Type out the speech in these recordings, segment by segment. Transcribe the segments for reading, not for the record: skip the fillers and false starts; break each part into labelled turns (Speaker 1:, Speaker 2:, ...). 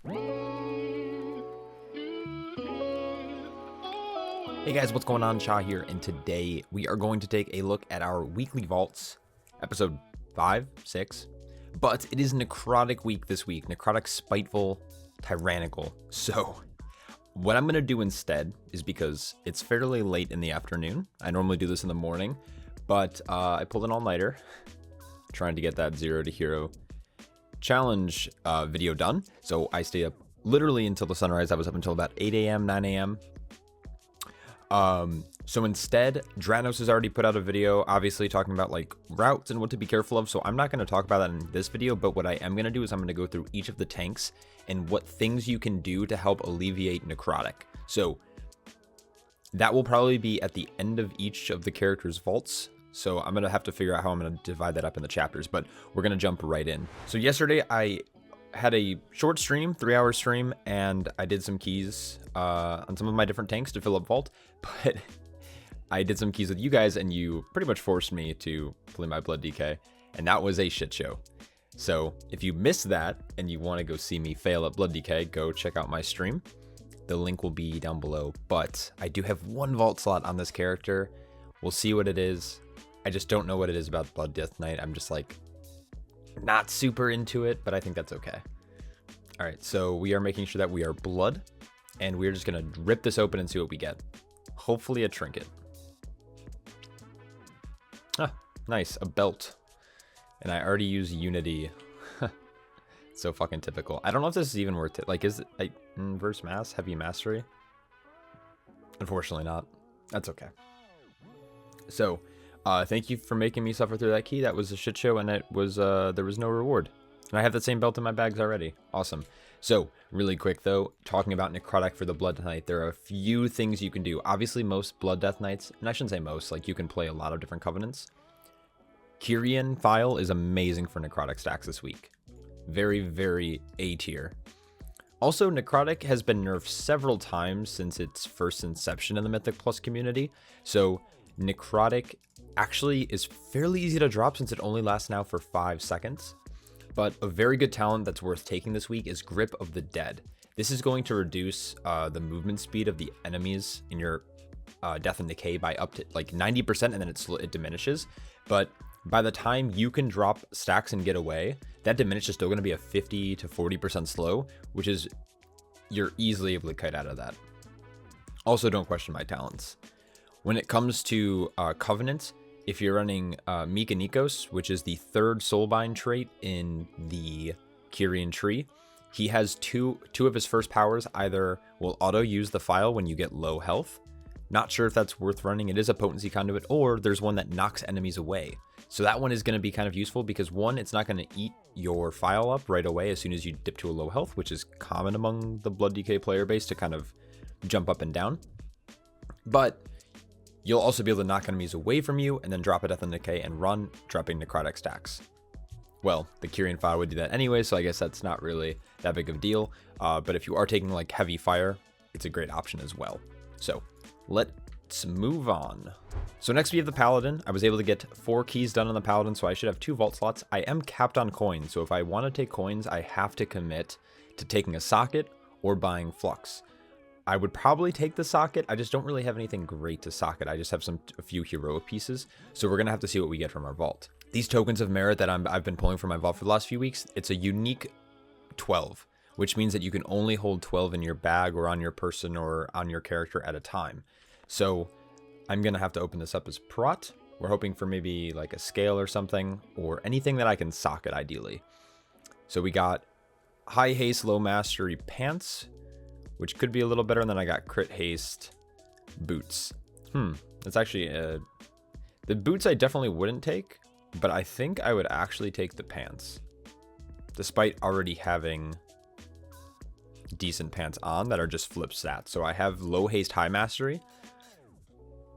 Speaker 1: Hey guys, what's going on? Cha here, and today we are going to take a look at our weekly vaults, episode 5, 6, but it is Necrotic week this week, Necrotic, Spiteful, Tyrannical. So what I'm going to do instead is, because it's fairly late in the afternoon, I normally do this in the morning, but I pulled an all-nighter trying to get that 0 to hero challenge video done. So I stayed up literally until the sunrise. I was up until about 8 a.m., 9 a.m. So instead, Dranos has already put out a video, obviously talking about like routes and what to be careful of. So I'm not going to talk about that in this video, but what I am going to do is I'm going to go through each of the tanks and what things you can do to help alleviate Necrotic. So that will probably be at the end of each of the characters' vaults. So I'm going to have to figure out how I'm going to divide that up in the chapters, but we're going to jump right in. So yesterday I had a short stream, 3-hour stream, and I did some keys on some of my different tanks to fill up vault, but I did some keys with you guys and you pretty much forced me to play my Blood DK, and that was a shit show. So if you missed that and you want to go see me fail at Blood DK, go check out my stream. The link will be down below, but I do have one vault slot on this character. We'll see what it is. I just don't know what it is about Blood Death Knight. I'm just like not super into it, but I think that's okay. All right, so we are making sure that we are blood, and we're just gonna rip this open and see what we get. Hopefully a trinket. Ah, nice, a belt. And I already use Unity. So fucking typical. I don't know if this is even worth it. Like, is it like inverse mass, heavy mastery? Unfortunately not. That's okay. So, thank you for making me suffer through that key. That was a shit show, and it was there was no reward. And I have the same belt in my bags already. Awesome. So, really quick though, talking about Necrotic for the Blood Death Knight, there are a few things you can do. Obviously, most Blood Death Knights, and I shouldn't say most, like you can play a lot of different covenants. Kyrian File is amazing for Necrotic stacks this week. Very, very A tier. Also, Necrotic has been nerfed several times since its first inception in the Mythic Plus community. So, Necrotic actually is fairly easy to drop since it only lasts now for 5 seconds. But a very good talent that's worth taking this week is Grip of the Dead. This is going to reduce the movement speed of the enemies in your Death and Decay by up to like 90%, and then it diminishes. But by the time you can drop stacks and get away, that diminish is still going to be a 50 to 40% slow, which is you're easily able to kite out of that. Also, don't question my talents. When it comes to Covenants, if you're running Mika Nikos, which is the 3rd Soulbind trait in the Kyrian tree, he has two of his first powers either will auto use the file when you get low health. Not sure if that's worth running. It is a potency conduit, or there's one that knocks enemies away. So that one is going to be kind of useful because one, it's not going to eat your file up right away as soon as you dip to a low health, which is common among the Blood DK player base to kind of jump up and down. But you'll also be able to knock enemies away from you and then drop a Death and Decay and run, dropping Necrotic stacks. Well, the Kyrian Fire would do that anyway, so I guess that's not really that big of a deal. But if you are taking like heavy fire, it's a great option as well. So let's move on. So next we have the Paladin. I was able to get 4 keys done on the Paladin, so I should have 2 vault slots. I am capped on coins, so if I want to take coins, I have to commit to taking a socket or buying flux. I would probably take the socket. I just don't really have anything great to socket. I just have a few heroic pieces, so we're gonna have to see what we get from our vault. These tokens of merit that I've been pulling from my vault for the last few weeks, it's a unique 12, which means that you can only hold 12 in your bag or on your person or on your character at a time. So I'm gonna have to open this up as Prot. We're hoping for maybe like a scale or something, or anything that I can socket ideally. So we got high haste, low mastery pants, which could be a little better, and then I got crit haste boots. That's actually the boots I definitely wouldn't take, but I think I would actually take the pants, despite already having decent pants on that are just flip stats. So I have low haste, high mastery,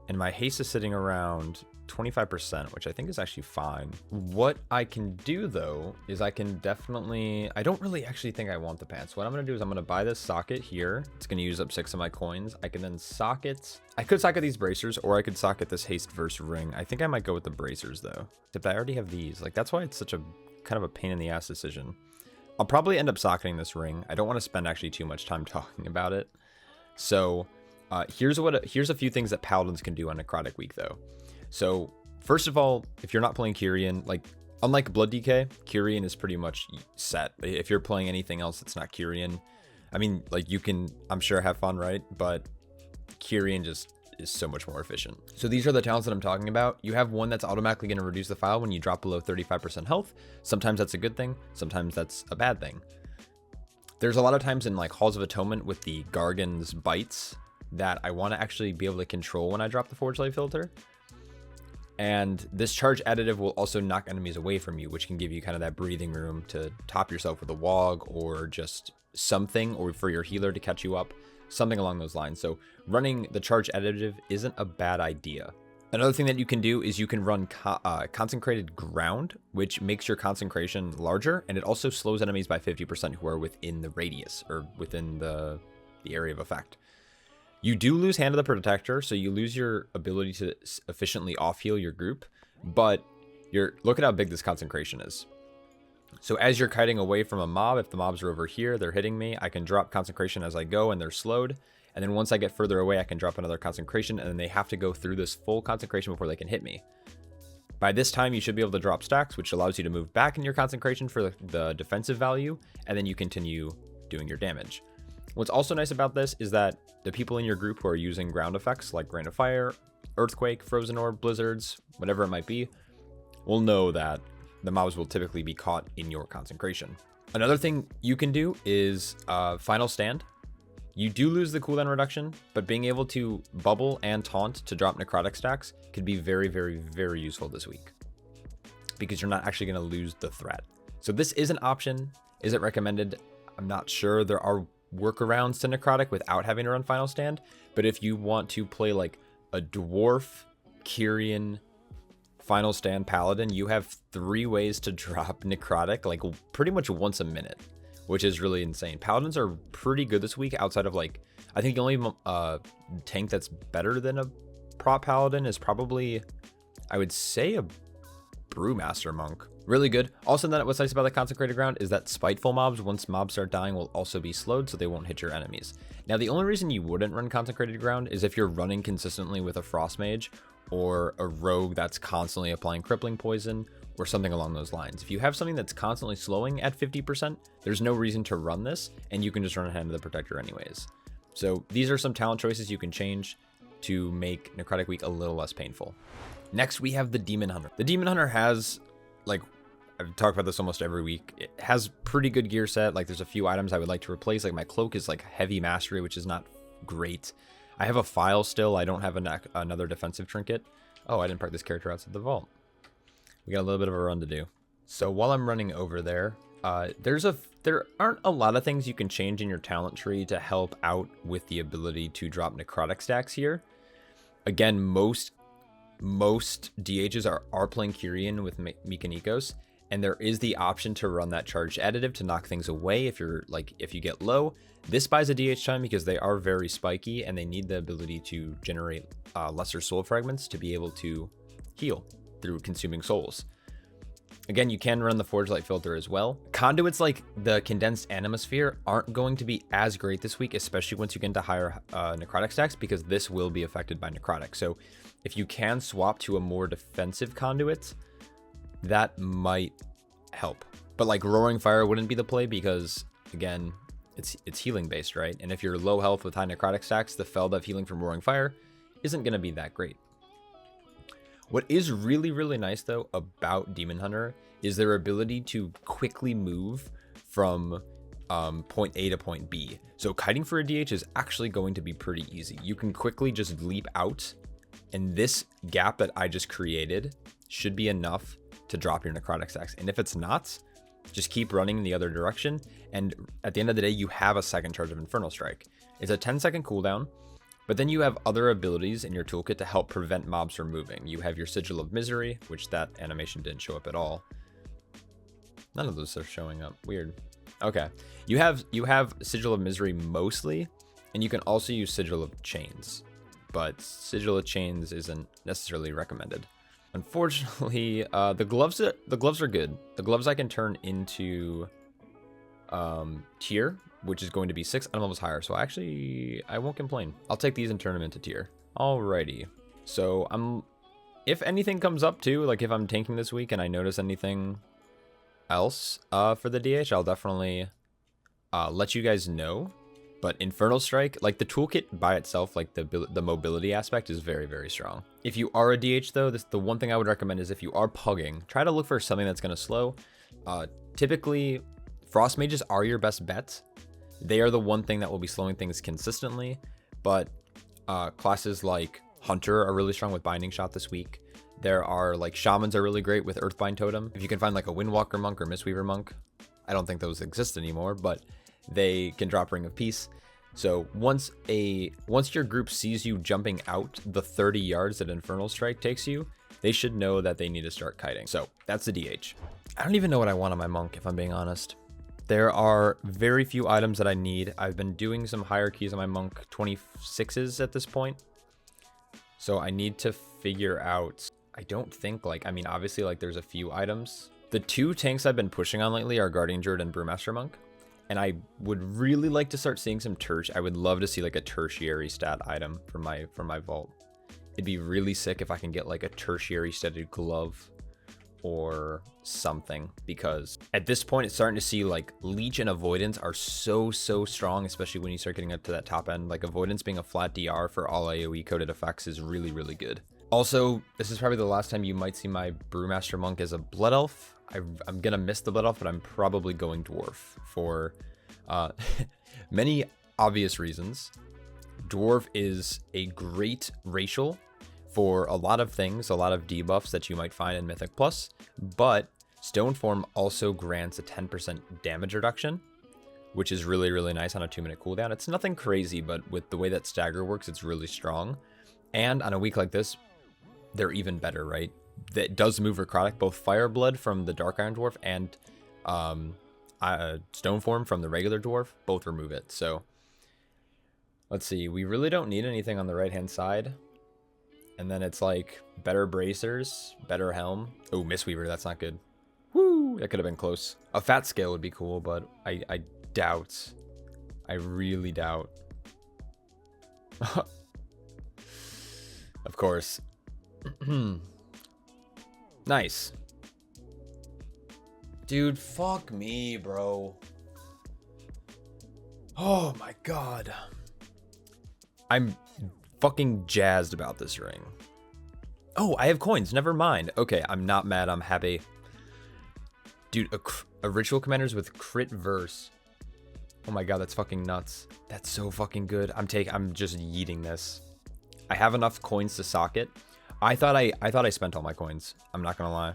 Speaker 1: and my haste is sitting around 25%, which I think is actually fine. What I can do though is I don't really actually think I want the pants. What I'm gonna do is I'm gonna buy this socket here. It's gonna use up 6 of my coins. I can then socket, I could socket these bracers, or I could socket this haste verse ring. I think I might go with the bracers though, except I already have these. Like, that's why it's such a kind of a pain in the ass decision. I'll probably end up socketing this ring. I don't want to spend actually too much time talking about it. So here's a few things that Paladins can do on Necrotic Week, though. So first of all, if you're not playing Kyrian, like unlike Blood DK, Kyrian is pretty much set. If you're playing anything else that's not Kyrian, I mean, like you can, I'm sure, have fun, right? But Kyrian just is so much more efficient. So these are the talents that I'm talking about. You have one that's automatically going to reduce the file when you drop below 35% health. Sometimes that's a good thing. Sometimes that's a bad thing. There's a lot of times in like Halls of Atonement with the Gargan's bites that I want to actually be able to control when I drop the Forge Light filter. And this charge additive will also knock enemies away from you, which can give you kind of that breathing room to top yourself with a wog or just something, or for your healer to catch you up. Something along those lines. So running the charge additive isn't a bad idea. Another thing that you can do is you can run consecrated ground, which makes your concentration larger, and it also slows enemies by 50% who are within the radius or within the area of effect. You do lose Hand of the Protector, so you lose your ability to efficiently off-heal your group, but look at how big this concentration is. So as you're kiting away from a mob, if the mobs are over here, they're hitting me, I can drop concentration as I go and they're slowed. And then once I get further away, I can drop another concentration, and then they have to go through this full concentration before they can hit me. By this time, you should be able to drop stacks, which allows you to move back in your concentration for the defensive value, and then you continue doing your damage. What's also nice about this is that the people in your group who are using ground effects like Rain of Fire, Earthquake, Frozen Orb, Blizzards, whatever it might be, will know that the mobs will typically be caught in your concentration. Another thing you can do is Final Stand. You do lose the cooldown reduction, but being able to bubble and taunt to drop necrotic stacks could be very, very, very useful this week, because you're not actually going to lose the threat. So this is an option. Is it recommended? I'm not sure. There are workarounds to necrotic without having to run Final Stand, but if you want to play like a dwarf Kyrian Final Stand Paladin, you have 3 ways to drop necrotic like pretty much once a minute, which is really insane. Paladins are pretty good this week outside of like, I think the only tank that's better than a prop Paladin is probably, I would say, a Brewmaster Monk. Really good. Also, what's nice about the Consecrated Ground is that Spiteful mobs, once mobs start dying, will also be slowed, so they won't hit your enemies. Now, the only reason you wouldn't run Consecrated Ground is if you're running consistently with a Frost Mage or a Rogue that's constantly applying Crippling Poison or something along those lines. If you have something that's constantly slowing at 50%, there's no reason to run this, and you can just run Hand of the Protector anyways. So these are some talent choices you can change to make Necrotic Week a little less painful. Next, we have the Demon Hunter. The Demon Hunter has, like, I've talked about this almost every week. It has pretty good gear set. Like, there's a few items I would like to replace. Like, my cloak is like heavy mastery, which is not great. I have a file still. I don't have another defensive trinket. Oh, I didn't park this character outside the vault. We got a little bit of a run to do. So while I'm running over there, there aren't a lot of things you can change in your talent tree to help out with the ability to drop necrotic stacks here. Again, most DHs are playing Kyrian with Mechanikos, and there is the option to run that charge additive to knock things away if you get low. This buys a DH time because they are very spiky and they need the ability to generate lesser soul fragments to be able to heal through consuming souls. Again, you can run the Forge Light filter as well. Conduits like the Condensed Animosphere aren't going to be as great this week, especially once you get into higher necrotic stacks, because this will be affected by necrotic. So if you can swap to a more defensive conduit, that might help. But like Roaring Fire wouldn't be the play because, again, it's healing based, right? And if you're low health with high necrotic stacks, the Feldev healing from Roaring Fire isn't going to be that great. What is really, really nice, though, about Demon Hunter is their ability to quickly move from point A to point B. So kiting for a DH is actually going to be pretty easy. You can quickly just leap out, and this gap that I just created should be enough to drop your necrotic stacks. And if it's not, just keep running in the other direction, and at the end of the day, you have a second charge of Infernal Strike. It's a 10-second cooldown. But then you have other abilities in your toolkit to help prevent mobs from moving. You have your Sigil of Misery, which that animation didn't show up at all. None of those are showing up. Weird. Okay. You have Sigil of Misery mostly, and you can also use Sigil of Chains. But Sigil of Chains isn't necessarily recommended. Unfortunately, the gloves are good. The gloves I can turn into tier, which is going to be 6 item levels higher. So I won't complain. I'll take these and turn them into tier. Alrighty. So if anything comes up too, like if I'm tanking this week and I notice anything else for the DH, I'll definitely let you guys know. But Infernal Strike, like the toolkit by itself, like the mobility aspect is very, very strong. If you are a DH though, the one thing I would recommend is if you are pugging, try to look for something that's going to slow. Typically, Frost Mages are your best bet. They are the one thing that will be slowing things consistently. But classes like Hunter are really strong with Binding Shot this week. There are like Shamans are really great with Earthbind Totem. If you can find like a Windwalker Monk or Mistweaver Monk, I don't think those exist anymore, but they can drop Ring of Peace. So once your group sees you jumping out the 30 yards that Infernal Strike takes you, they should know that they need to start kiting. So that's the DH. I don't even know what I want on my monk, if I'm being honest. There are very few items that I need. I've been doing some hierarchies on my monk 26s at this point. So I need to figure out, I don't think like, I mean, obviously like there's a few items. The 2 tanks I've been pushing on lately are Guardian Druid and Brewmaster Monk. And I would really like to start seeing some I would love to see like a tertiary stat item from my vault. It'd be really sick if I can get like a tertiary statted glove or something, because at this point it's starting to see like leech and avoidance are so strong, especially when you start getting up to that top end. Like avoidance being a flat DR for all AoE coded effects is really, really good. Also, this is probably the last time you might see my Brewmaster Monk as a Blood Elf. I'm gonna miss the Blood Elf, but I'm probably going Dwarf for many obvious reasons. Dwarf is a great racial for a lot of things, a lot of debuffs that you might find in Mythic Plus, but Stone Form also grants a 10% damage reduction, which is really, really nice on a 2-minute cooldown. It's nothing crazy, but with the way that Stagger works, it's really strong. And on a week like this, they're even better, right? That does move Necrotic, both Fireblood from the Dark Iron Dwarf and Stone Form from the regular Dwarf, both remove it. So let's see, we really don't need anything on the right-hand side. And then it's like better bracers, better helm. Oh, Mistweaver, that's not good. Woo, that could have been close. A fat scale would be cool, but I doubt. I really doubt. Of course. Nice. Dude, fuck me, bro. Oh my god. I'm fucking jazzed about this ring. Oh, I have coins. Never mind. Okay, I'm not mad. I'm happy. Dude, a ritual commanders with crit verse. Oh my god, that's fucking nuts. That's so fucking good. I'm just yeeting this. I have enough coins to sock it. I thought I spent all my coins. I'm not gonna lie.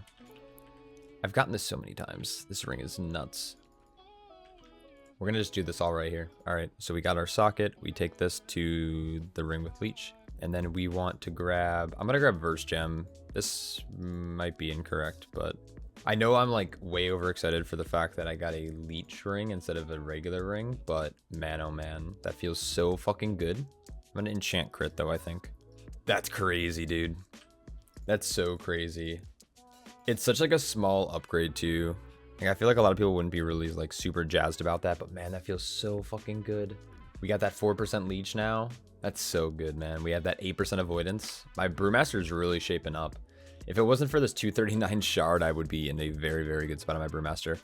Speaker 1: I've gotten this so many times. This ring is nuts. We're gonna just do this all right here. All right, so we got our socket. We take this to the ring with leech, and then we want to grab. I'm gonna grab verse gem. This might be incorrect, but I know I'm like way overexcited for the fact that I got a leech ring instead of a regular ring. But man, oh man, that feels so fucking good. I'm gonna enchant crit though, I think. That's crazy, dude. That's so crazy. It's such like a small upgrade too. Like, I feel like a lot of people wouldn't be really like super jazzed about that, but man, that feels so fucking good. We got that 4% leech now. That's so good, man. We have that 8% avoidance. My Brewmaster is really shaping up. If it wasn't for this 239 shard, I would be in a very, very good spot on my Brewmaster.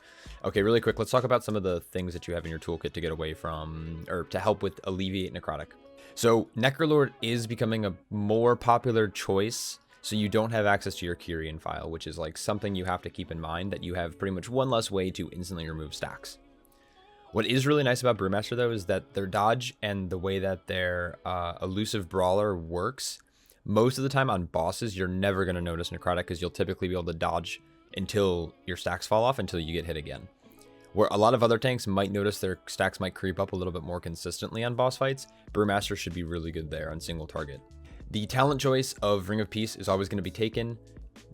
Speaker 1: Okay, really quick, let's talk about some of the things that you have in your toolkit to get away from, or to help with alleviate necrotic. So Necrolord is becoming a more popular choice, so you don't have access to your Kyrian file, which is like something you have to keep in mind, that you have pretty much one less way to instantly remove stacks. What is really nice about Brewmaster though is that their dodge and the way that their elusive brawler works, most of the time on bosses, you're never going to notice necrotic because you'll typically be able to dodge until your stacks fall off, until you get hit again. Where a lot of other tanks might notice their stacks might creep up a little bit more consistently on boss fights, Brewmaster should be really good there on single target. The talent choice of Ring of Peace is always going to be taken.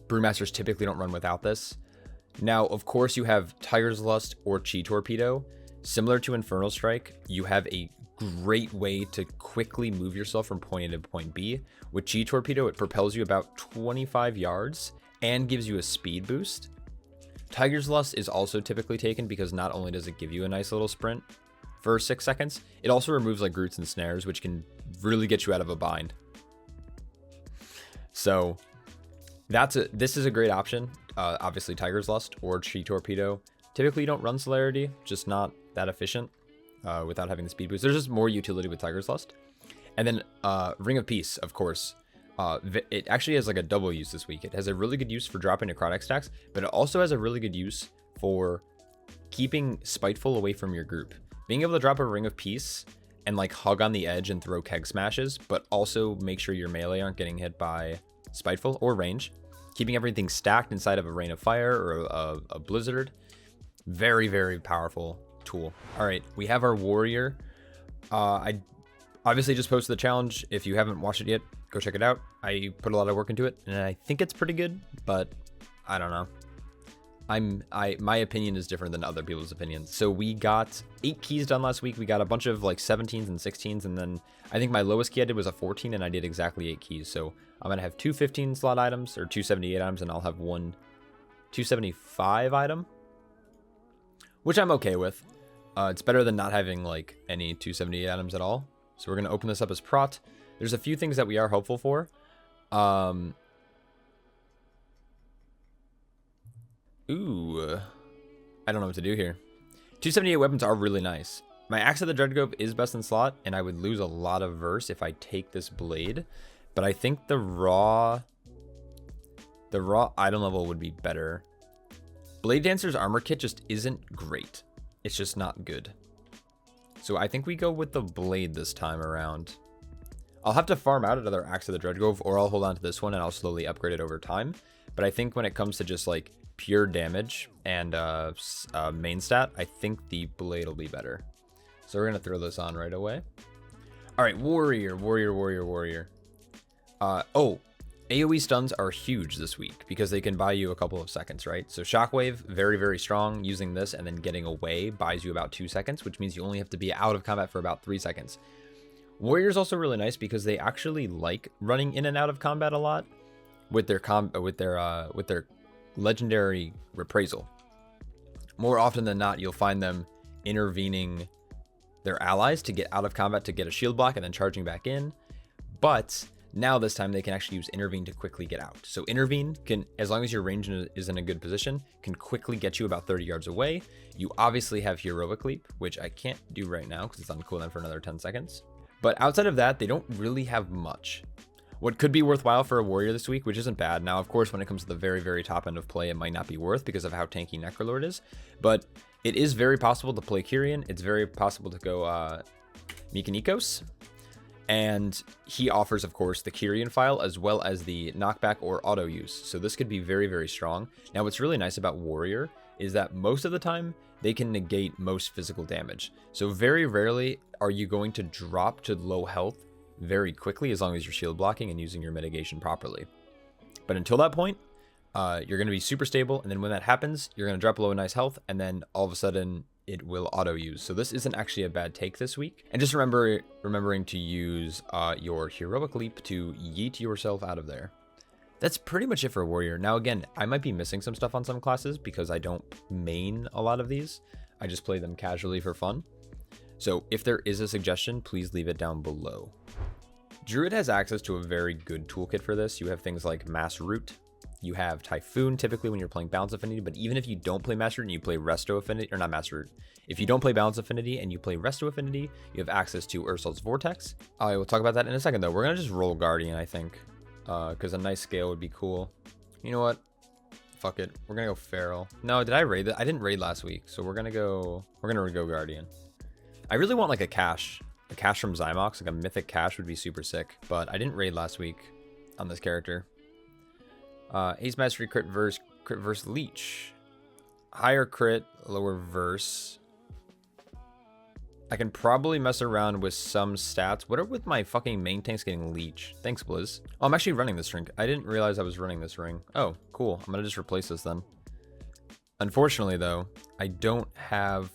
Speaker 1: Brewmasters typically don't run without this. Now, of course, you have Tiger's Lust or Chi Torpedo. Similar to Infernal Strike, you have a great way to quickly move yourself from point A to point B. With Chi Torpedo, it propels you about 25 yards and gives you a speed boost. Tiger's Lust is also typically taken because not only does it give you a nice little sprint for 6 seconds, it also removes like roots and snares, which can really get you out of a bind. So this is a great option. Obviously Tiger's Lust or Tree Torpedo. Typically you don't run Celerity, just not that efficient without having the speed boost. There's just more utility with Tiger's Lust. And then Ring of Peace, of course. It actually has like a double use this week. It has a really good use for dropping necrotic stacks, but it also has a really good use for keeping Spiteful away from your group. Being able to drop a Ring of Peace and like hug on the edge and throw keg smashes, but also make sure your melee aren't getting hit by Spiteful or range. Keeping everything stacked inside of a Rain of Fire or a Blizzard. Very, very powerful tool. All right, we have our Warrior. I obviously just posted the challenge. If you haven't watched it yet, go check it out. I put a lot of work into it, and I think it's pretty good, but I don't know. My opinion is different than other people's opinions. So we got 8 keys done last week. We got a bunch of like 17s and 16s, and then I think my lowest key I did was a 14, and I did exactly 8 keys. So I'm gonna have 2 15 slot items or 2 78 items, and I'll have one 275 item, which I'm okay with. It's better than not having like any 278 items at all. So we're gonna open this up as prot. There's a few things that we are hopeful for. Ooh, I don't know what to do here. 278 weapons are really nice. My Axe of the Dreadgrove is best in slot, and I would lose a lot of verse if I take this blade. But I think the raw item level would be better. Blade Dancer's armor kit just isn't great. It's just not good. So I think we go with the blade this time around. I'll have to farm out another Axe of the Dreadgrove, or I'll hold on to this one and I'll slowly upgrade it over time. But I think when it comes to just like pure damage and main stat, I think the blade will be better. So we're gonna throw this on right away. All right, Warrior. Oh, AoE stuns are huge this week because they can buy you a couple of seconds, right? So Shockwave, very, very strong. Using this and then getting away buys you about 2 seconds, which means you only have to be out of combat for about 3 seconds. Warrior's also really nice because they actually like running in and out of combat a lot with their legendary reprisal. More often than not, you'll find them intervening their allies to get out of combat to get a shield block and then charging back in. But now this time they can actually use intervene to quickly get out. So intervene can, as long as your range is in a good position, can quickly get you about 30 yards away. You obviously have heroic leap, which I can't do right now because it's on cooldown for another 10 seconds. But outside of that, they don't really have much. What could be worthwhile for a warrior this week, which isn't bad. Now, of course, when it comes to the very, very top end of play, it might not be worth because of how tanky Necrolord is. But it is very possible to play Kyrian. It's very possible to go Mykonikos. And he offers, of course, the Kyrian file as well as the knockback or auto use. So this could be very, very strong. Now, what's really nice about Warrior is that most of the time they can negate most physical damage. So very rarely are you going to drop to low health very quickly as long as you're shield blocking and using your mitigation properly. But until that point, you're going to be super stable. And then when that happens, you're going to drop below a nice health. And then all of a sudden it will auto use. So this isn't actually a bad take this week. And just remembering to use your heroic leap to yeet yourself out of there. That's pretty much it for Warrior. Now, again, I might be missing some stuff on some classes because I don't main a lot of these. I just play them casually for fun. So if there is a suggestion, please leave it down below. Druid has access to a very good toolkit for this. You have things like Mass Root. You have Typhoon typically when you're playing Balance Affinity, but even if you don't play Mass Root and you play Resto Affinity, or not Mass Root, if you don't play Balance Affinity and you play Resto Affinity, you have access to Ursul's Vortex. I will talk about that in a second though. We're going to just roll Guardian, I think, because a nice scale would be cool. You know what? Fuck it. We're going to go Feral. No, did I raid that? I didn't raid last week, so we're going to go Guardian. I really want like a cache. A cache from Zymox, like a mythic cache would be super sick, but I didn't raid last week on this character. Ace Mastery crit verse leech. Higher crit, lower verse. I can probably mess around with some stats. What are with my fucking main tanks getting leech? Thanks, Blizz. Oh, I'm actually running this ring. I didn't realize I was running this ring. Oh, cool. I'm gonna just replace this then. Unfortunately, though, I don't have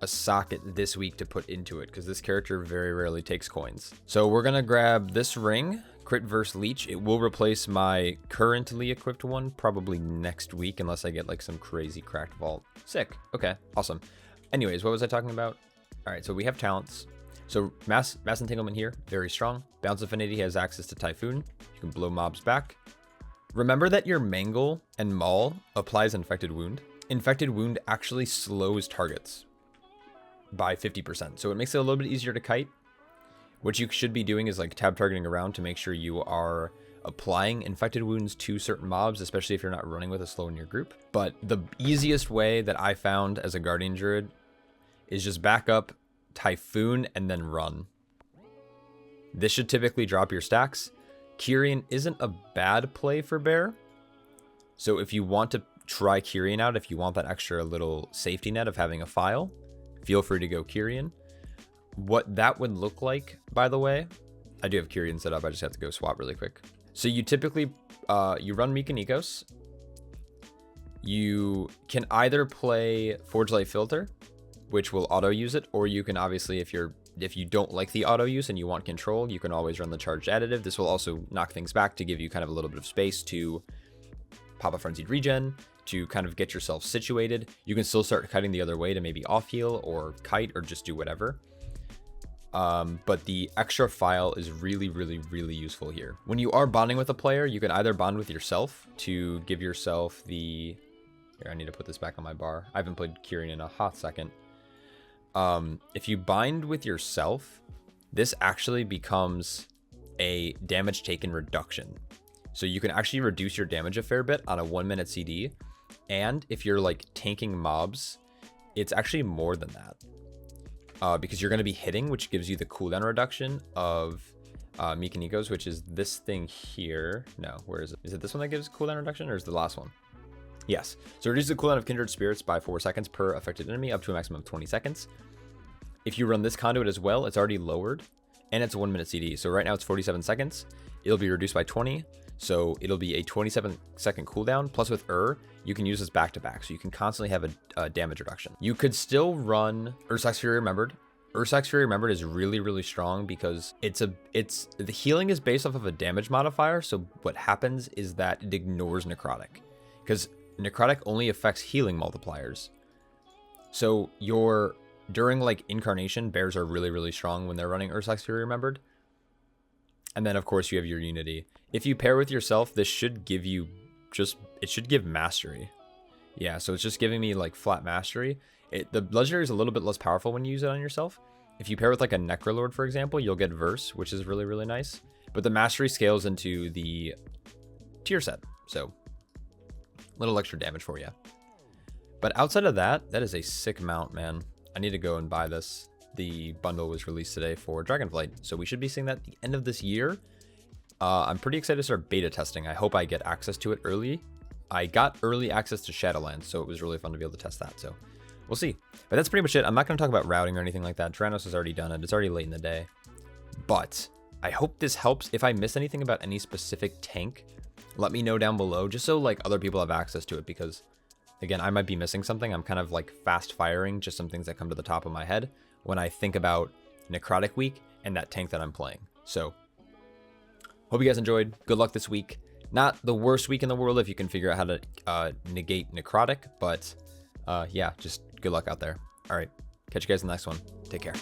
Speaker 1: a socket this week to put into it because this character very rarely takes coins. So we're gonna grab this ring, Crit versus Leech. It will replace my currently equipped one probably next week unless I get like some crazy cracked vault. Sick. Okay, awesome. Anyways, what was I talking about? All right, so we have talents. So mass entanglement here, very strong. Bounce Affinity has access to Typhoon. You can blow mobs back. Remember that your Mangle and Maul applies Infected Wound. Infected Wound actually slows targets by 50%. So it makes it a little bit easier to kite. What you should be doing is like tab targeting around to make sure you are applying Infected Wounds to certain mobs, especially if you're not running with a slow in your group. But the easiest way that I found as a Guardian Druid is just back up, Typhoon, and then run. This should typically drop your stacks. Kyrian isn't a bad play for Bear. So if you want to try Kyrian out, if you want that extra little safety net of having a file, feel free to go Kyrian. What that would look like, by the way, I do have Kyrian set up. I just have to go swap really quick. So you typically, you run Mechanicos. You can either play Forge Light Filter, which will auto use it, or you can obviously, if you don't like the auto use and you want control, you can always run the Charged Additive. This will also knock things back to give you kind of a little bit of space to pop a Frenzied Regen, to kind of get yourself situated. You can still start kiting the other way to maybe off heal or kite or just do whatever. But the extra file is really, really, really useful here. When you are bonding with a player, you can either bond with yourself to give yourself the... Here, I need to put this back on my bar. I haven't played Kyrian in a hot second. If you bind with yourself, this actually becomes a damage taken reduction. So you can actually reduce your damage a fair bit on a 1 minute CD. And if you're like tanking mobs, it's actually more than that. Because you're going to be hitting, which gives you the cooldown reduction of Mechanicos, which is this thing here. No, where is it? Is it this one that gives cooldown reduction, or is it the last one? Yes. So it reduces the cooldown of Kindred Spirits by 4 seconds per affected enemy, up to a maximum of 20 seconds. If you run this conduit as well, it's already lowered, and it's a 1 minute CD. So right now it's 47 seconds. It'll be reduced by 20. So it'll be a 27-second cooldown. Plus with you can use this back to back. So you can constantly have a damage reduction. You could still run Ursa's Fury Remembered. Ursa's Fury Remembered is really, really strong because the healing is based off of a damage modifier. So what happens is that it ignores Necrotic, because Necrotic only affects healing multipliers. So during like Incarnation, bears are really, really strong when they're running Ursa's Fury Remembered. And then of course you have your Unity. If you pair with yourself, this should give you it should give mastery. Yeah, so it's just giving me like flat mastery. The legendary is a little bit less powerful when you use it on yourself. If you pair with like a Necrolord, for example, you'll get Verse, which is really, really nice. But the mastery scales into the tier set. So little extra damage for you. But outside of that, that is a sick mount, man. I need to go and buy this. The bundle was released today for Dragonflight, so we should be seeing that at the end of this year. I'm pretty excited to start beta testing. I hope I get access to it early. I got early access to Shadowlands, so it was really fun to be able to test that. So we'll see. But that's pretty much it. I'm not going to talk about routing or anything like that. Tyrannos has already done it. It's already late in the day. But I hope this helps. If I miss anything about any specific tank, let me know down below, just so like other people have access to it, because again, I might be missing something. I'm kind of like fast firing just some things that come to the top of my head when I think about Necrotic week and that tank that I'm playing. So hope you guys enjoyed. Good luck this week. Not the worst week in the world if you can figure out how to negate Necrotic, but yeah, just good luck out there. All right, catch you guys in the next one. Take care.